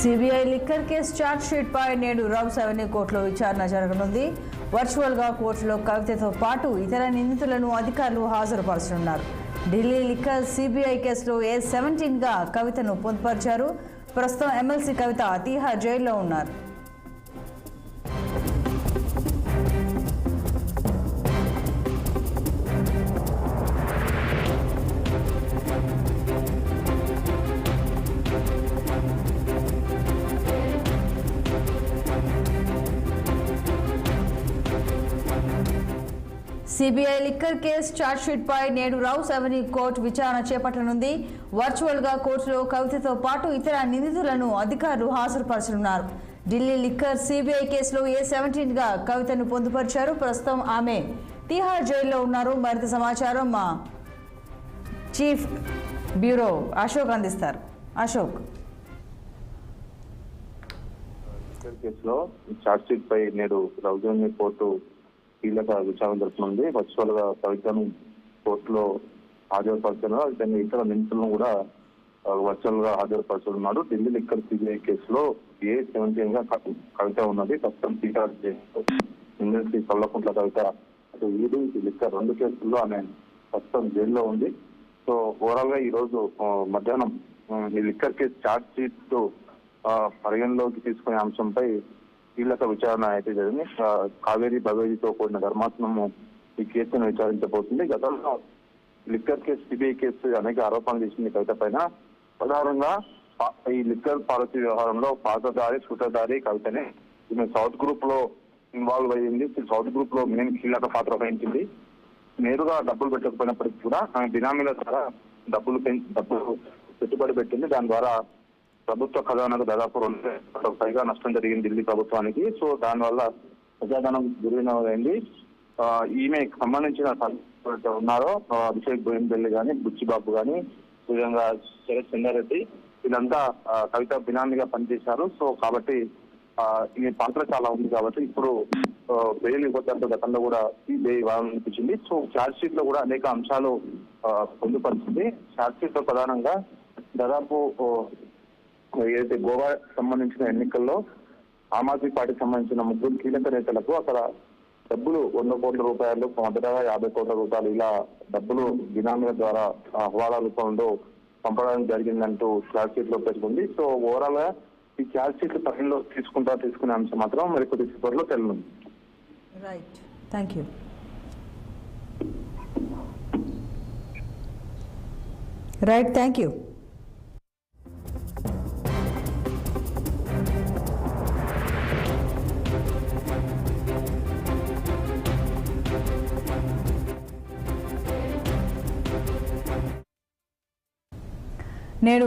CBI liquor case charge sheet పై నేడు Rouse avenue కోర్టులో విచారణ జరగనుంది. వర్చువల్ గా కోర్టులో కవితతో పాటు ఇతర నిందితులను అధికారులు హాజరుపరచనున్నారు. ఢిల్లీ లిక్కర్ సిబిఐ కేసులో A17 గా కవితను పొందుపరిచారు. ప్రస్తుతం ఎమ్మెల్సీ కవిత తిహార్ జైల్లో ఉన్నారు. CBI liquor case charge sheet పై నేడు రౌస్ అవెన్యూ కోర్టు విచారణ చేపట్టనుంది. వర్చువల్ గా కోర్టులో కవితతో పాటు ఇతర నిందితులను అధికారులు హాజరుపరచనున్నారు. ఢిల్లీ లిక్కర్ సిబిఐ కేసులో A17 గా కవితను పొందుపరిచారు. ప్రస్తుతం ఆమె తిహార్ జైల్లో ఉన్నారు. మరింత సమాచారం మా చీఫ్ బ్యూరో అశోక్ అందిస్తారు. అశోక్, కేసులో ఛార్జ్ షీట్ పై నేడు రౌస్ అవెన్యూ కోర్టు కీలక విచారణ జరుపుతుంది. వర్చువల్ గా కవితను కోర్టులో హాజరుపరుచున్నారు. అయితే ఇతర నిందితులను కూడా వర్చువల్ గా హాజరుపరుచున్నాడు. ఢిల్లీ లిక్కర్ సిబిఐ కేసులో A17 గా కవిత ఉన్నది. ప్రస్తుతం తిహార్ జైలు ఎమ్మెల్సీ కల్వకుంట్ల కవిత అటు ఈడీ లిక్కర్ 2 కేసుల్లో ఆమె ప్రస్తుతం జైల్లో ఉంది. సో ఓవరాల్ గా ఈ రోజు మధ్యాహ్నం ఈ లిక్కర్ కేసు ఛార్జ్ షీట్ పరిగణలోకి తీసుకునే అంశంపై కీలక విచారణ అయితే జరిగింది. కావేరీ బవేరీతో కూడిన ధర్మాసనము ఈ కేసును విచారించబోతుంది. గతంలో లిక్కర్ కేసు సిబిఐ కేసు అనేక ఆరోపణలు చేసింది కవిత పైన. ప్రధానంగా ఈ లిక్కర్ పాలసీ వ్యవహారంలో పాతదారి సూత్రధారి కవితనే. ఈమె సౌత్ గ్రూప్ లో ఇన్వాల్వ్ అయ్యింది. సౌత్ గ్రూప్ లో మెయిన్ కీలక పాత్ర వహించింది. నేరుగా డబ్బులు పెట్టకపోయినప్పటికీ కూడా ఆమె బినామీల ద్వారా డబ్బులు పెట్టుబడి పెట్టింది. దాని ద్వారా ప్రభుత్వ ఖజానాకు దాదాపు 2 పైగా నష్టం జరిగింది ఢిల్లీ ప్రభుత్వానికి. సో దానివల్ల ప్రజాధనం దుర్వినియోగమైంది. ఈమెకు సంబంధించిన ఉన్నారో అభిషేక్ బోయిన్పల్లి కానీ, బుచ్చిబాబు కానీ, విధంగా శరత్ చంద్రారెడ్డి వీళ్ళంతా కవిత బినామీగా పనిచేశారు. సో కాబట్టి ఈ పాత్ర చాలా ఉంది. కాబట్టి ఇప్పుడు బెయిల్ ఇవ్వడంతో గతంలో కూడా సిబిఐ వాదనిపించింది. సో ఛార్జ్ షీట్ లో కూడా అనేక అంశాలు పొందుపరిచింది. ఛార్జ్ షీట్ లో ప్రధానంగా దాదాపు ఏదైతే గోవా సంబంధించిన ఎన్నికల్లో ఆమ్ ఆద్మీ పార్టీకి సంబంధించిన 3 కీలక నేతలకు అక్కడ డబ్బులు 100 కోట్ల రూపాయలు, మొదటగా 50 కోట్ల రూపాయలు ఇలా డబ్బులు బినామీల ద్వారా హవాలా రూపంలో పంపడానికి జరిగిందంటూ ఛార్జ్ షీట్ లో పేర్కొంది. సో ఓవరాల్ గా ఈ ఛార్జ్ షీట్ పరిధిలో తీసుకునే అంశం మాత్రం మరికొద్ది సేపట్లో తెలియనుంది. Right, thank you. Right, thank you. నేడు